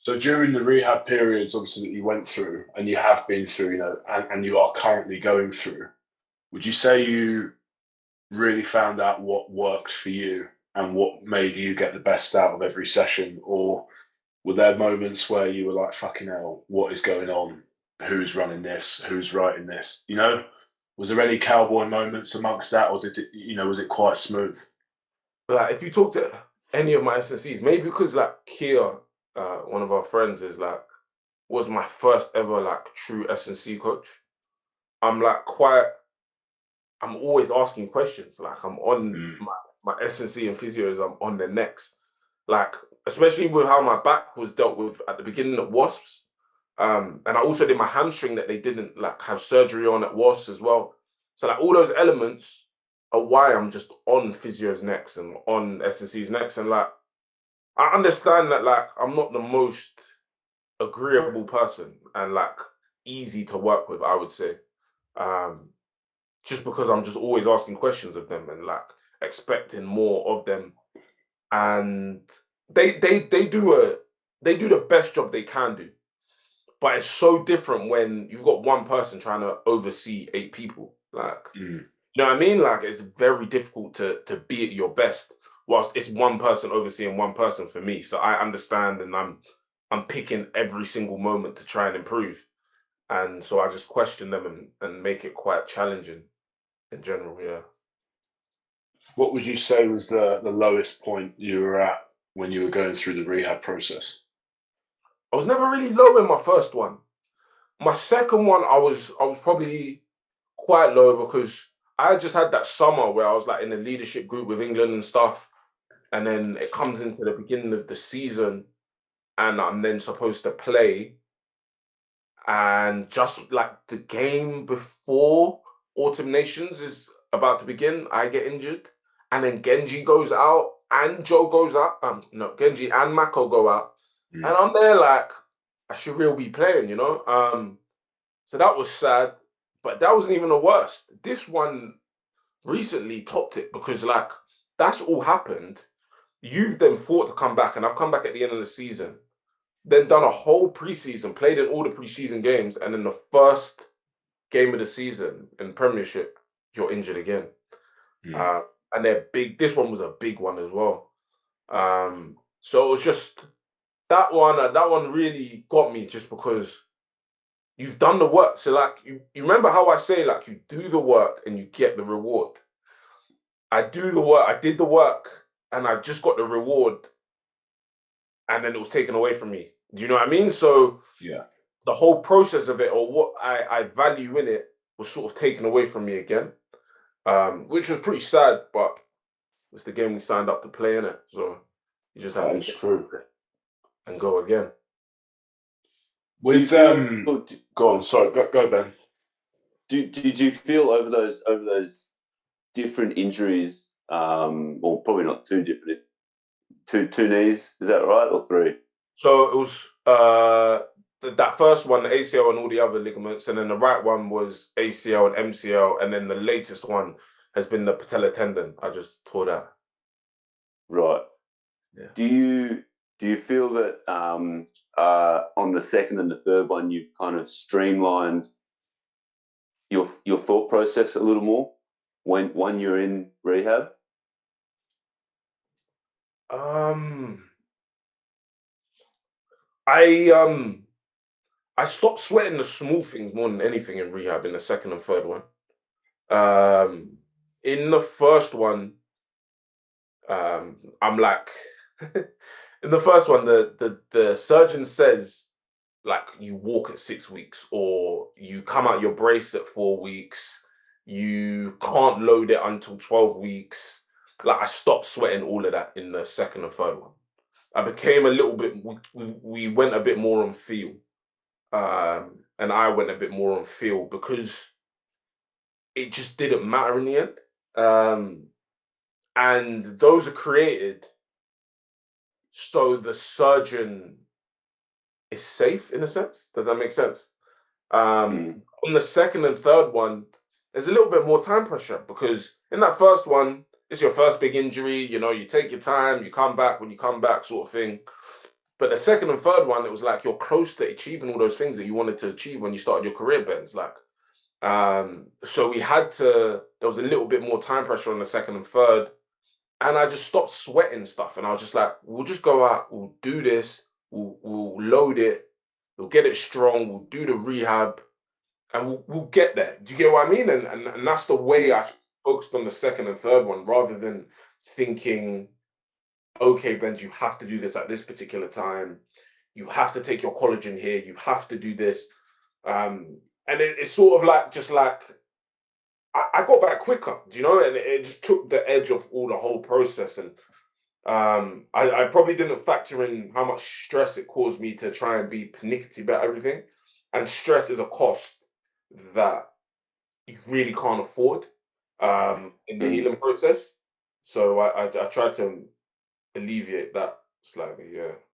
So during the rehab periods, obviously that you went through, and you have been through, and you are currently going through, would you say you really found out what worked for you and what made you get the best out of every session, or were there moments where you were like, "Fucking hell, what is going on? Who's running this? Who's writing this?" Was there any cowboy moments amongst that, or did it, was it quite smooth? Like if you talk to any of my SNCs, maybe because like Kia, one of our friends, is like was my first ever like true SNC coach. I'm like quite. I'm always asking questions. Like I'm on Mm. my SNC and physios. I'm on their necks. Like especially with how my back was dealt with at the beginning at Wasps. And I also did my hamstring that they didn't like have surgery on at Wasps as well. So like all those elements are why I'm just on physios next and on SNC's next. And like I understand that like I'm not the most agreeable person and like easy to work with, I would say. Um, just because I'm just always asking questions of them and like expecting more of them. And they do they do the best job they can do. But it's so different when you've got one person trying to oversee eight people. Like, Mm. you know what I mean? Like it's very difficult to be at your best whilst it's one person overseeing one person for me. So I understand and I'm picking every single moment to try and improve. And so I just question them and make it quite challenging in general, yeah. What would you say was the lowest point you were at when you were going through the rehab process? I was never really low in my first one. My second one, I was probably quite low because I just had that summer where I was like in a leadership group with England and stuff. And then it comes into the beginning of the season and I'm then supposed to play. And just like the game before Autumn Nations is about to begin, I get injured. And then Genji goes out and Joe goes out. No, Genji and Mako go out. And Mm. I'm there like, I should really be playing, you know? So that was sad, but that wasn't even the worst. This one recently topped it because like that's all happened. You've then fought to come back, and I've come back at the end of the season, then done a whole preseason, played in all the preseason games, and then the first game of the season in Premiership, you're injured again. Mm. Uh, and they're big. This one was a big one as well. So it was just that one. That one really got me just because you've done the work. So like you remember how I say like you do the work and you get the reward. I do the work, I did the work, and I just got the reward, and then it was taken away from me. Do you know what I mean? So Yeah. the whole process of it or what I value in it was sort of taken away from me again. Which was pretty sad, but it's the game we signed up to play in it. So you just have That to is get true. and go again. Do you With feel go on, sorry, go Ben. did you feel over those different injuries, or probably not too different, two knees, is that right, or three? So it was that first one, the ACL and all the other ligaments, and then the right one was ACL and MCL, and then the latest one has been the patellar tendon. I just tore that. Right. Yeah. Do you feel that on the second and the third one you've kind of streamlined your thought process a little more when you're in rehab? Um, I I stopped sweating the small things more than anything in rehab in the second and third one. Um, in the first one, I'm like, in the first one, the surgeon says like you walk at 6 weeks or you come out your brace at 4 weeks, you can't load it until 12 weeks. Like I stopped sweating all of that in the second and third one. I became a little bit. We went a bit more on feel, and I went a bit more on feel because it just didn't matter in the end. Um, and those are created so the surgeon is safe in a sense. Does that make sense? Mm. On the second and third one, there's a little bit more time pressure because in that first one, it's your first big injury. You know, you take your time, you come back when you come back, sort of thing. But the second and third one, it was like you're close to achieving all those things that you wanted to achieve when you started your career, Ben's. Like, so we had to. There was a little bit more time pressure on the second and third, and I just stopped sweating stuff. And I was just like, we'll just go out, we'll do this, we'll load it, we'll get it strong, we'll do the rehab, and we'll get there. Do you get what I mean? And that's the way I focused on the second and third one, rather than thinking, okay, Benz, you have to do this at this particular time. You have to take your collagen here. You have to do this. And it's sort of like, just like, I got back quicker, do you know? And it just took the edge off the whole process. And I probably didn't factor in how much stress it caused me to try and be pernickety about everything. And stress is a cost that you really can't afford in the healing process. So I tried to alleviate that slightly, yeah.